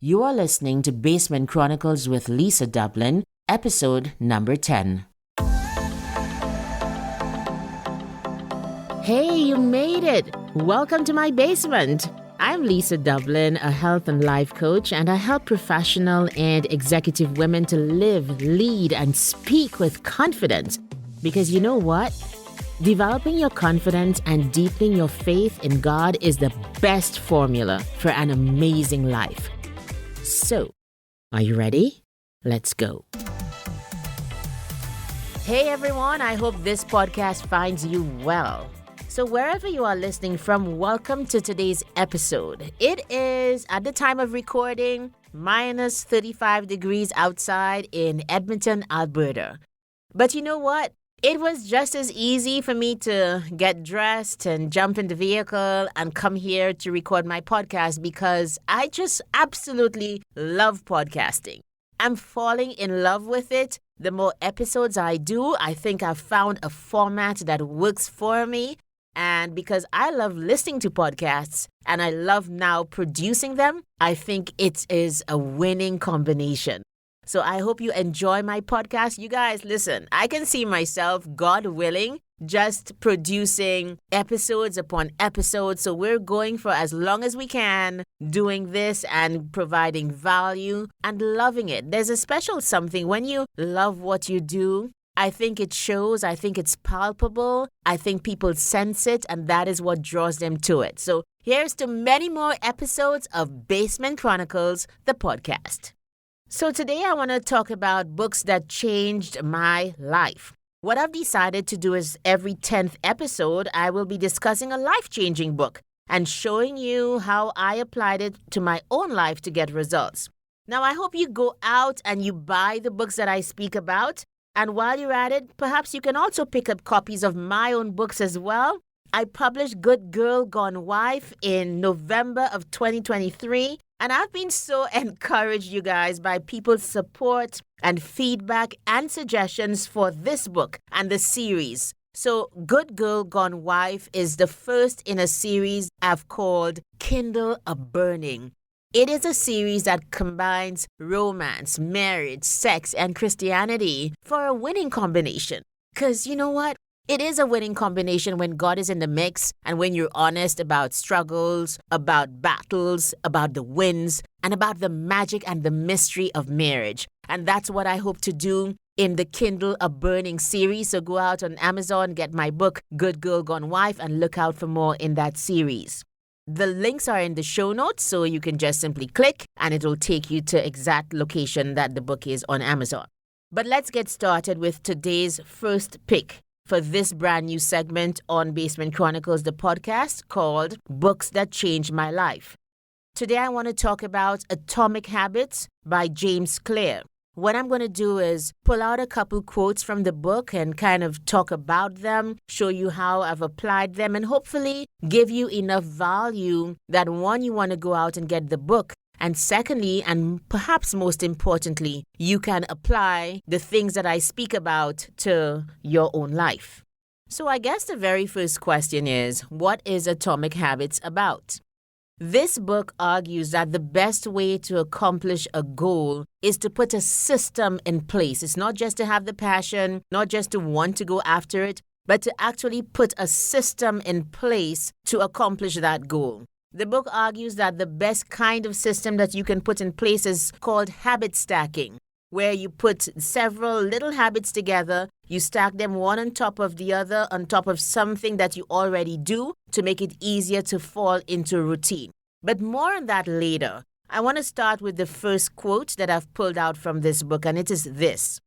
You are listening to Basement Chronicles with Lisa Dublin, episode number 10. Hey, you made it! Welcome to my basement. I'm Lisa Dublin, a health and life coach, and I help professional and executive women to live, lead, and speak with confidence. Because you know what? Developing your confidence and deepening your faith in God is the best formula for an amazing life. So, are you ready? Let's go. Hey everyone, I hope this podcast finds you well. So wherever you are listening from, welcome to today's episode. It is, at the time of recording, minus 35 degrees outside in Edmonton, Alberta. But you know what? It was just as easy for me to get dressed and jump in the vehicle and come here to record my podcast because I just absolutely love podcasting. I'm falling in love with it. The more episodes I do, I think I've found a format that works for me. And because I love listening to podcasts and I love now producing them, I think it is a winning combination. So I hope you enjoy my podcast. You guys, listen, I can see myself, God willing, just producing episodes upon episodes. So we're going for as long as we can doing this and providing value and loving it. There's a special something when you love what you do. I think it shows. I think it's palpable. I think people sense it, and that is what draws them to it. So here's to many more episodes of Basement Chronicles, the podcast. So today I want to talk about books that changed my life. What I've decided to do is every 10th episode, I will be discussing a life-changing book and showing you how I applied it to my own life to get results. Now, I hope you go out and you buy the books that I speak about. And while you're at it, perhaps you can also pick up copies of my own books as well. I published Good Girl Gone Wife in November of 2023. And I've been so encouraged, you guys, by people's support and feedback and suggestions for this book and the series. So Good Girl Gone Wife is the first in a series I've called Kindle a Burning. It is a series that combines romance, marriage, sex, and Christianity for a winning combination. Because you know what? It is a winning combination when God is in the mix and when you're honest about struggles, about battles, about the wins, and about the magic and the mystery of marriage. And that's what I hope to do in the Kindle a Burning series. So go out on Amazon, get my book, Good Girl Gone Wife, and look out for more in that series. The links are in the show notes, so you can just simply click and it will take you to exact location that the book is on Amazon. But let's get started with today's first pick for this brand new segment on Basement Chronicles, the podcast called Books That Changed My Life. Today I want to talk about Atomic Habits by James Clear. What I'm going to do is pull out a couple quotes from the book and kind of talk about them, show you how I've applied them, and hopefully give you enough value that one, you want to go out and get the book. And secondly, and perhaps most importantly, you can apply the things that I speak about to your own life. So I guess the very first question is, what is Atomic Habits about? This book argues that the best way to accomplish a goal is to put a system in place. It's not just to have the passion, not just to want to go after it, but to actually put a system in place to accomplish that goal. The book argues that the best kind of system that you can put in place is called habit stacking, where you put several little habits together, you stack them one on top of the other, on top of something that you already do to make it easier to fall into routine. But more on that later. I want to start with the first quote that I've pulled out from this book, and it is this: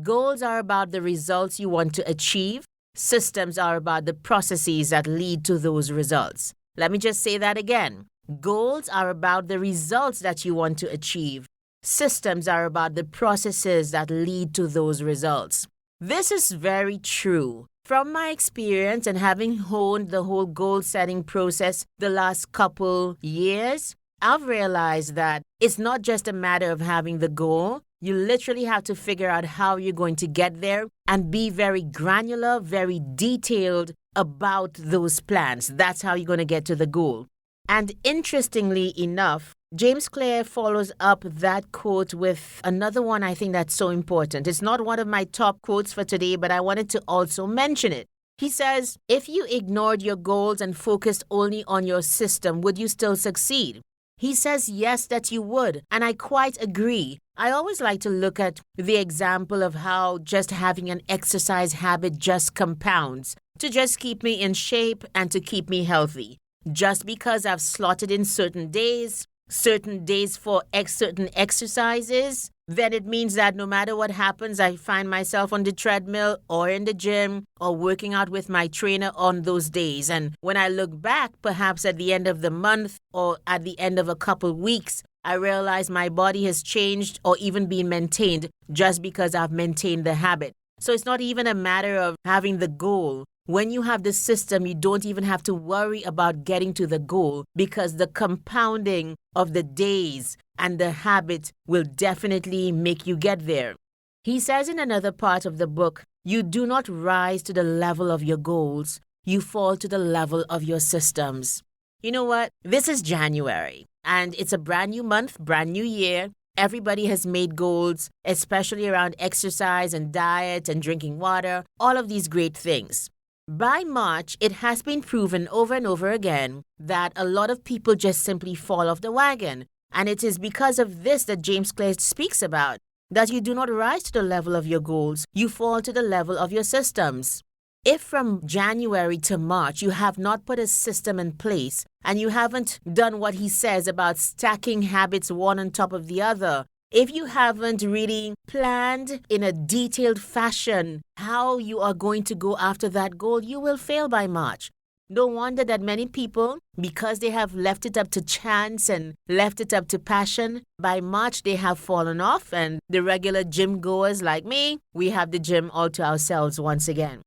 goals are about the results you want to achieve. Systems are about the processes that lead to those results. Let me just say that again. Goals are about the results that you want to achieve. Systems are about the processes that lead to those results. This is very true. From my experience and having honed the whole goal-setting process the last couple years, I've realized that it's not just a matter of having the goal. You literally have to figure out how you're going to get there and be very granular, very detailed about those plans. That's how you're going to get to the goal. And interestingly enough, James Clear follows up that quote with another one I think that's so important. It's not one of my top quotes for today, but I wanted to also mention it. He says, if you ignored your goals and focused only on your system, would you still succeed? He says, yes, that you would, and I quite agree. I always like to look at the example of how just having an exercise habit just compounds to just keep me in shape and to keep me healthy. Just because I've slotted in certain days for certain exercises, then it means that no matter what happens, I find myself on the treadmill or in the gym or working out with my trainer on those days. And when I look back, perhaps at the end of the month or at the end of a couple weeks, I realize my body has changed or even been maintained just because I've maintained the habit. So it's not even a matter of having the goal. When you have the system, you don't even have to worry about getting to the goal because the compounding of the days and the habit will definitely make you get there. He says in another part of the book, you do not rise to the level of your goals, you fall to the level of your systems. You know what? This is January, and it's a brand new month, brand new year. Everybody has made goals, especially around exercise and diet and drinking water, all of these great things. By March, it has been proven over and over again that a lot of people just simply fall off the wagon. And it is because of this that James Clear speaks about, that you do not rise to the level of your goals, you fall to the level of your systems. If from January to March you have not put a system in place and you haven't done what he says about stacking habits one on top of the other, if you haven't really planned in a detailed fashion how you are going to go after that goal, you will fail by March. No wonder that many people, because they have left it up to chance and left it up to passion, by March they have fallen off, and the regular gym goers like me, we have the gym all to ourselves once again.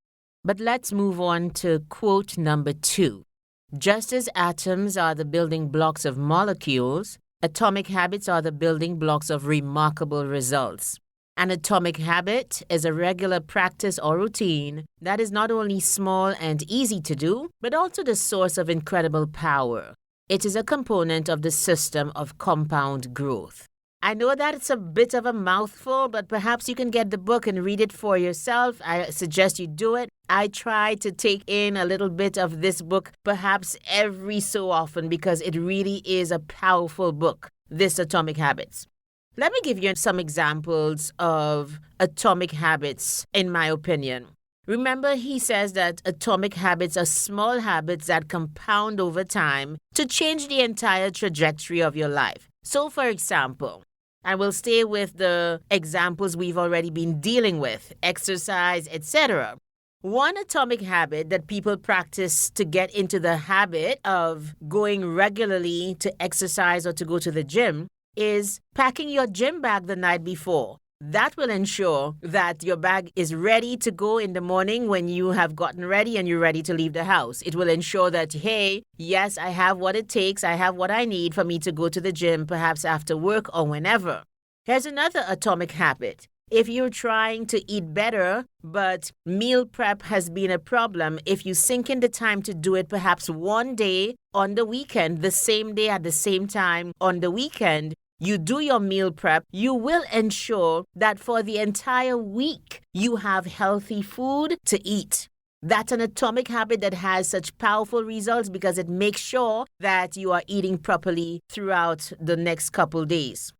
But let's move on to quote number 2. Just as atoms are the building blocks of molecules, atomic habits are the building blocks of remarkable results. An atomic habit is a regular practice or routine that is not only small and easy to do, but also the source of incredible power. It is a component of the system of compound growth. I know that it's a bit of a mouthful, but perhaps you can get the book and read it for yourself. I suggest you do it. I try to take in a little bit of this book perhaps every so often because it really is a powerful book, this Atomic Habits. Let me give you some examples of atomic habits, in my opinion. Remember, he says that atomic habits are small habits that compound over time to change the entire trajectory of your life. So, for example, I will stay with the examples we've already been dealing with, exercise, etc. One atomic habit that people practice to get into the habit of going regularly to exercise or to go to the gym is packing your gym bag the night before. That will ensure that your bag is ready to go in the morning when you have gotten ready and you're ready to leave the house. It will ensure that, hey, yes, I have what it takes, I have what I need for me to go to the gym, perhaps after work or whenever. Here's another atomic habit. If you're trying to eat better, but meal prep has been a problem, if you sink in the time to do it perhaps one day on the weekend, the same day at the same time on the weekend, you do your meal prep, you will ensure that for the entire week, you have healthy food to eat. That's an atomic habit that has such powerful results because it makes sure that you are eating properly throughout the next couple days.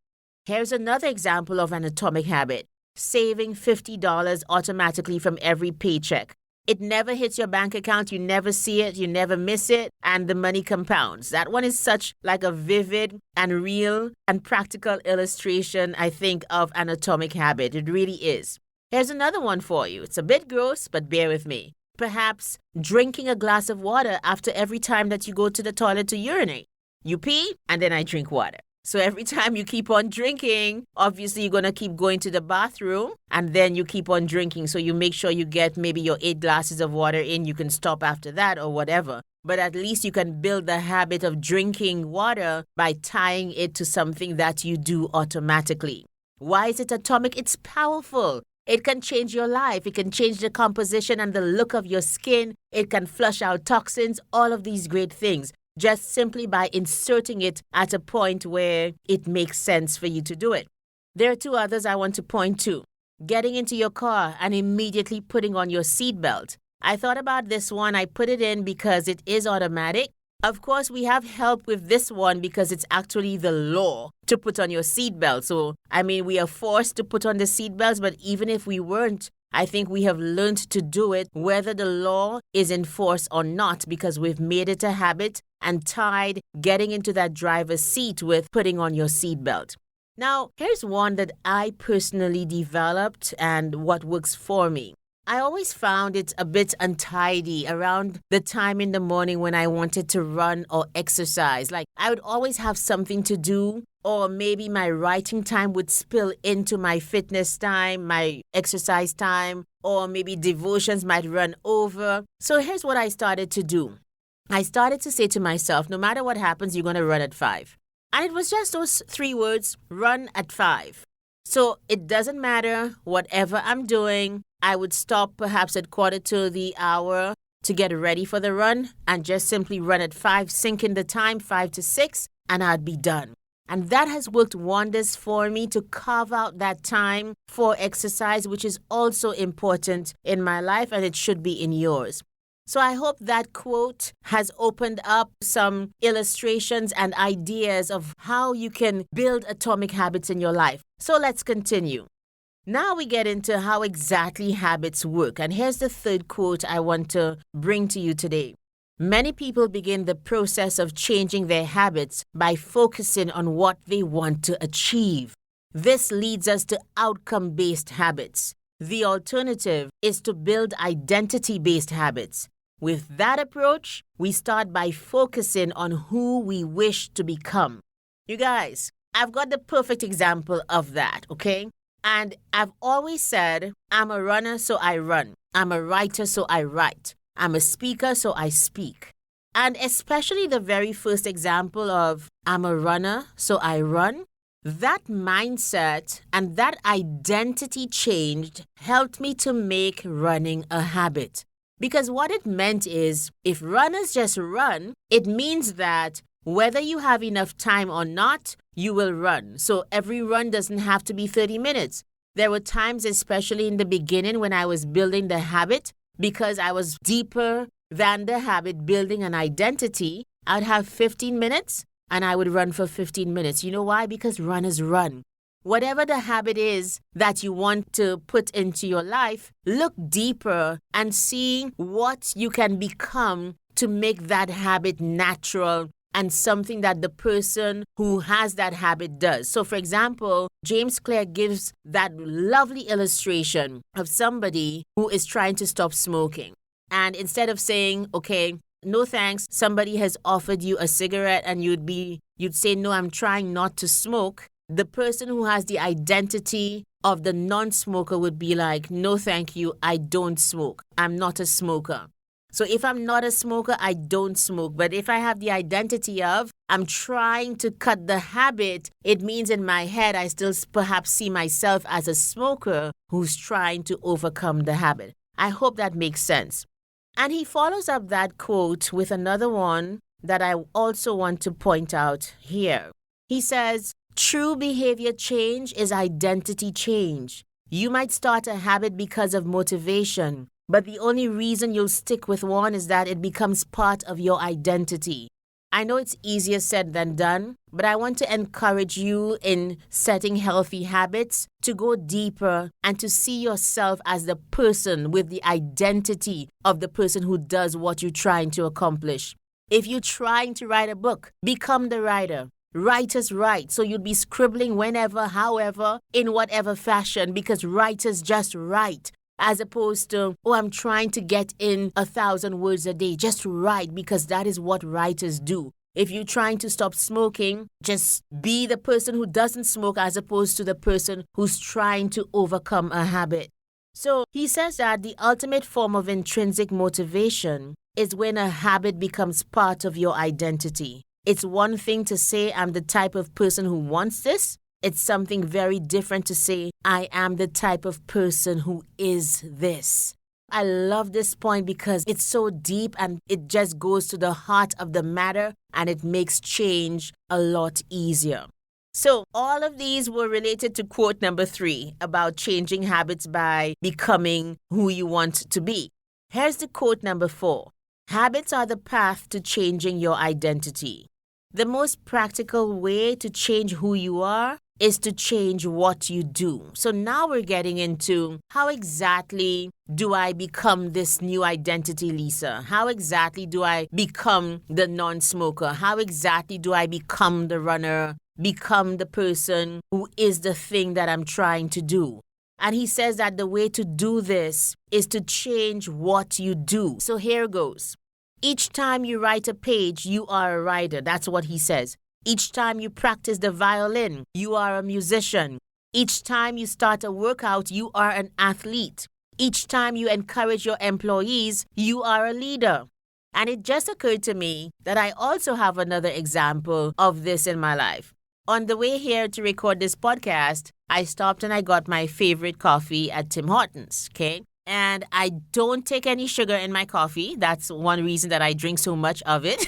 Here's another example of an atomic habit. Saving $50 automatically from every paycheck. It never hits your bank account, you never see it, you never miss it, and the money compounds. That one is such like a vivid and real and practical illustration, I think, of an atomic habit. It really is. Here's another one for you. It's a bit gross, but bear with me. Perhaps drinking a glass of water after every time that you go to the toilet to urinate. You pee, and then I drink water. So every time you keep on drinking, obviously you're going to keep going to the bathroom and then you keep on drinking. So you make sure you get maybe your 8 glasses of water in. You can stop after that or whatever. But at least you can build the habit of drinking water by tying it to something that you do automatically. Why is it atomic? It's powerful. It can change your life. It can change the composition and the look of your skin. It can flush out toxins, all of these great things. just simply by inserting it at a point where it makes sense for you to do it. There are two others I want to point to. Getting into your car and immediately putting on your seatbelt. I thought about this one. I put it in because it is automatic. Of course, we have help with this one because it's actually the law to put on your seatbelt. So, we are forced to put on the seatbelts, but even if we weren't, I think we have learned to do it whether the law is in force or not because we've made it a habit and tied getting into that driver's seat with putting on your seatbelt. Now, here's one that I personally developed and what works for me. I always found it a bit untidy around the time in the morning when I wanted to run or exercise. Like, I would always have something to do, or maybe my writing time would spill into my fitness time, my exercise time, or maybe devotions might run over. So here's what I started to do. I started to say to myself, no matter what happens, you're going to run at 5. And it was just those 3 words, run at 5. So it doesn't matter whatever I'm doing. I would stop perhaps at 1:45 to get ready for the run and just simply run at 5, sink in the time, 5 to 6, and I'd be done. And that has worked wonders for me to carve out that time for exercise, which is also important in my life and it should be in yours. So I hope that quote has opened up some illustrations and ideas of how you can build atomic habits in your life. So let's continue. Now we get into how exactly habits work. And here's the third quote I want to bring to you today. Many people begin the process of changing their habits by focusing on what they want to achieve. This leads us to outcome-based habits. The alternative is to build identity-based habits. With that approach, we start by focusing on who we wish to become. You guys, I've got the perfect example of that, okay? And I've always said, I'm a runner, so I run. I'm a writer, so I write. I'm a speaker, so I speak. And especially the very first example of I'm a runner, so I run, that mindset and that identity change helped me to make running a habit. Because what it meant is, if runners just run, it means that whether you have enough time or not, you will run. So every run doesn't have to be 30 minutes. There were times, especially in the beginning when I was building the habit, because I was deeper than the habit building an identity, I'd have 15 minutes and I would run for 15 minutes. You know why? Because runners run. Whatever the habit is that you want to put into your life, look deeper and see what you can become to make that habit natural and something that the person who has that habit does. So, for example, James Clear gives that lovely illustration of somebody who is trying to stop smoking. And instead of saying, okay, no thanks, somebody has offered you a cigarette and you'd say, no, I'm trying not to smoke. The person who has the identity of the non-smoker would be like, no, thank you, I don't smoke. I'm not a smoker. So if I'm not a smoker, I don't smoke. But if I have the identity of, I'm trying to cut the habit, it means in my head, I still perhaps see myself as a smoker who's trying to overcome the habit. I hope that makes sense. And he follows up that quote with another one that I also want to point out here. He says, true behavior change is identity change. You might start a habit because of motivation, but the only reason you'll stick with one is that it becomes part of your identity. I know it's easier said than done, but I want to encourage you in setting healthy habits to go deeper and to see yourself as the person with the identity of the person who does what you're trying to accomplish. If you're trying to write a book, become the writer. Writers write, so you'll be scribbling whenever, however, in whatever fashion, because writers just write. As opposed to, I'm trying to get in 1,000 words a day. Just write, because that is what writers do. If you're trying to stop smoking, just be the person who doesn't smoke as opposed to the person who's trying to overcome a habit. So he says that the ultimate form of intrinsic motivation is when a habit becomes part of your identity. It's one thing to say, I'm the type of person who wants this. It's something very different to say, I am the type of person who is this. I love this point because it's so deep and it just goes to the heart of the matter and it makes change a lot easier. So all of these were related to quote number 3 about changing habits by becoming who you want to be. Here's the quote number 4. Habits are the path to changing your identity. The most practical way to change who you are is to change what you do. So now we're getting into how exactly do I become this new identity, Lisa? How exactly do I become the non-smoker? How exactly do I become the runner, become the person who is the thing that I'm trying to do? And he says that the way to do this is to change what you do. So here goes. Each time you write a page, you are a writer. That's what he says. Each time you practice the violin, you are a musician. Each time you start a workout, you are an athlete. Each time you encourage your employees, you are a leader. And it just occurred to me that I also have another example of this in my life. On the way here to record this podcast, I stopped and I got my favorite coffee at Tim Hortons, okay? And I don't take any sugar in my coffee. That's one reason that I drink so much of it.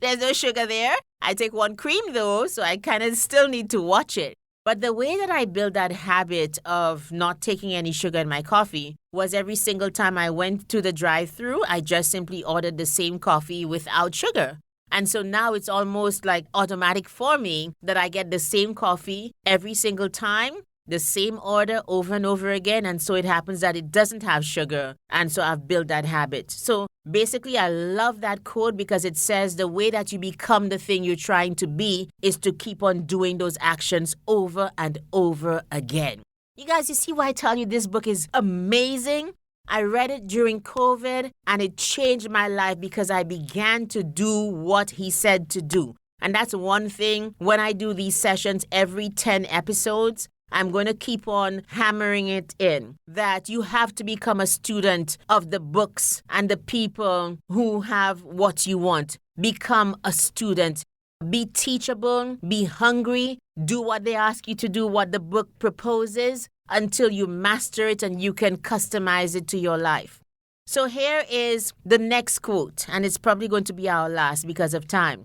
There's no sugar there. I take one cream though, so I kind of still need to watch it. But the way that I built that habit of not taking any sugar in my coffee was every single time I went to the drive-thru, I just simply ordered the same coffee without sugar. And so now it's almost like automatic for me that I get the same coffee every single time, the same order over and over again. And so it happens that it doesn't have sugar. And so I've built that habit. So basically, I love that quote because it says the way that you become the thing you're trying to be is to keep on doing those actions over and over again. You guys, you see why I tell you this book is amazing? I read it during COVID and it changed my life because I began to do what he said to do. And that's one thing when I do these sessions every 10 episodes, I'm going to keep on hammering it in that you have to become a student of the books and the people who have what you want. Become a student. Be teachable, be hungry, do what they ask you to do, what the book proposes, until you master it and you can customize it to your life. So here is the next quote, and it's probably going to be our last because of time.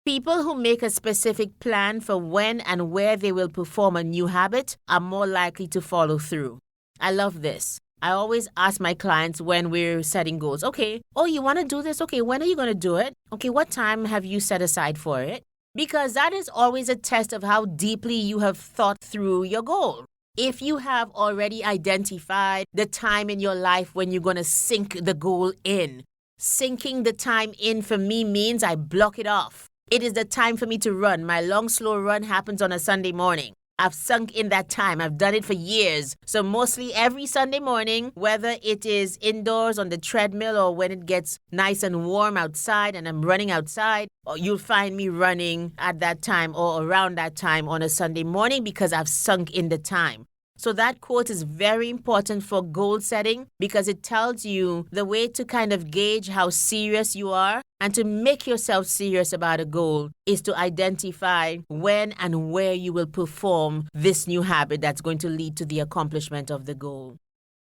People who make a specific plan for when and where they will perform a new habit are more likely to follow through. I love this. I always ask my clients when we're setting goals, okay, oh, you want to do this? Okay, when are you going to do it? Okay, what time have you set aside for it? Because that is always a test of how deeply you have thought through your goal. If you have already identified the time in your life when you're going to sink the goal in, sinking the time in for me means I block it off. It is the time for me to run. My long, slow run happens on a Sunday morning. I've sunk in that time. I've done it for years. So mostly every Sunday morning, whether it is indoors on the treadmill or when it gets nice and warm outside and I'm running outside, or you'll find me running at that time or around that time on a Sunday morning because I've sunk in the time. So that quote is very important for goal setting because it tells you the way to kind of gauge how serious you are and to make yourself serious about a goal is to identify when and where you will perform this new habit that's going to lead to the accomplishment of the goal.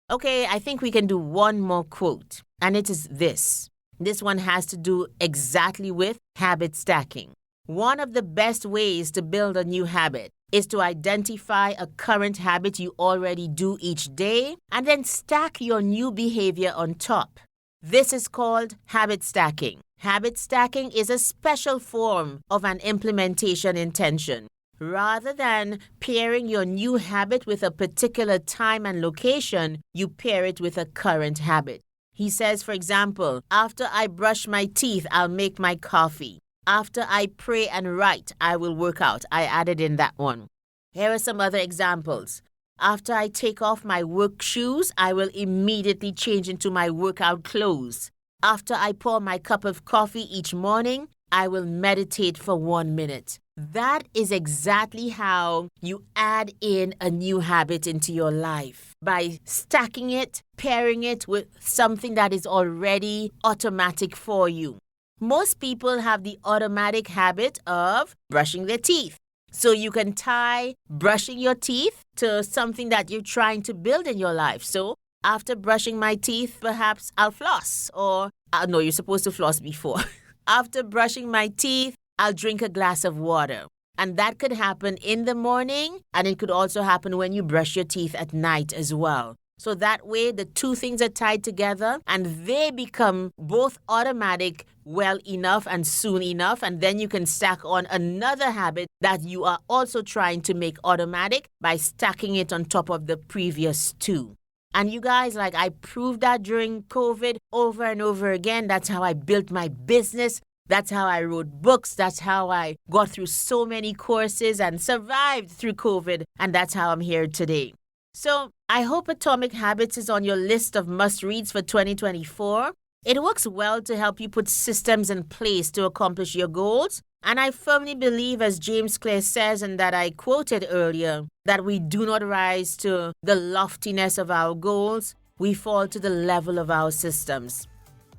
Okay, I think we can do one more quote, and it is this. This one has to do exactly with habit stacking. One of the best ways to build a new habit is to identify a current habit you already do each day and then stack your new behavior on top. This is called habit stacking. Habit stacking is a special form of an implementation intention. Rather than pairing your new habit with a particular time and location, you pair it with a current habit. He says, for example, after I brush my teeth, I'll make my coffee. After I pray and write, I will work out. I added in that one. Here are some other examples. After I take off my work shoes, I will immediately change into my workout clothes. After I pour my cup of coffee each morning, I will meditate for 1 minute. That is exactly how you add in a new habit into your life. By stacking it, pairing it with something that is already automatic for you. Most people have the automatic habit of brushing their teeth. So you can tie brushing your teeth to something that you're trying to build in your life. So after brushing my teeth, perhaps I'll floss. Or, no, you're supposed to floss before. After brushing my teeth, I'll drink a glass of water. And that could happen in the morning, and it could also happen when you brush your teeth at night as well. So that way, the two things are tied together, and they become both automatic well enough and soon enough, and then you can stack on another habit that you are also trying to make automatic by stacking it on top of the previous two. And you guys, like, I proved that during COVID over and over again. That's how I built my business. That's how I wrote books. That's how I got through so many courses and survived through COVID. And that's how I'm here today. So I hope Atomic Habits is on your list of must-reads for 2024. It works well to help you put systems in place to accomplish your goals. And I firmly believe, as James Clear says, and that I quoted earlier, that we do not rise to the loftiness of our goals. We fall to the level of our systems.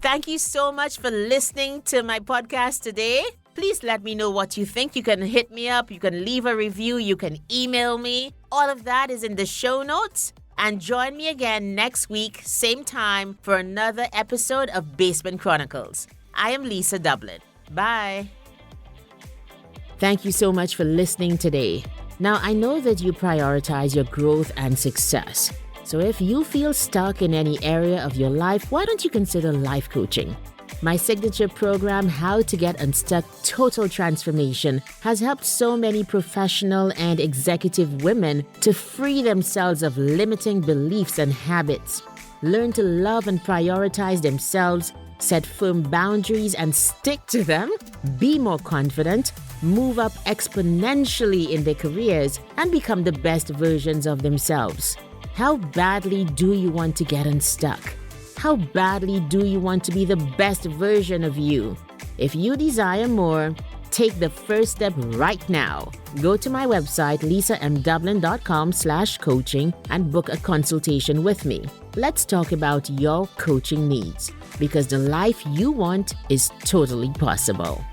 Thank you so much for listening to my podcast today. Please let me know what you think. You can hit me up. You can leave a review. You can email me. All of that is in the show notes. And join me again next week, same time, for another episode of Basement Chronicles. I am Lisa Dublin. Bye. Thank you so much for listening today. Now, I know that you prioritize your growth and success. So if you feel stuck in any area of your life, why don't you consider life coaching? My signature program, How to Get Unstuck Total Transformation, has helped so many professional and executive women to free themselves of limiting beliefs and habits, learn to love and prioritize themselves, set firm boundaries and stick to them, be more confident, move up exponentially in their careers, and become the best versions of themselves. How badly do you want to get unstuck? How badly do you want to be the best version of you? If you desire more, take the first step right now. Go to my website, lisamdublin.com/coaching, and book a consultation with me. Let's talk about your coaching needs, because the life you want is totally possible.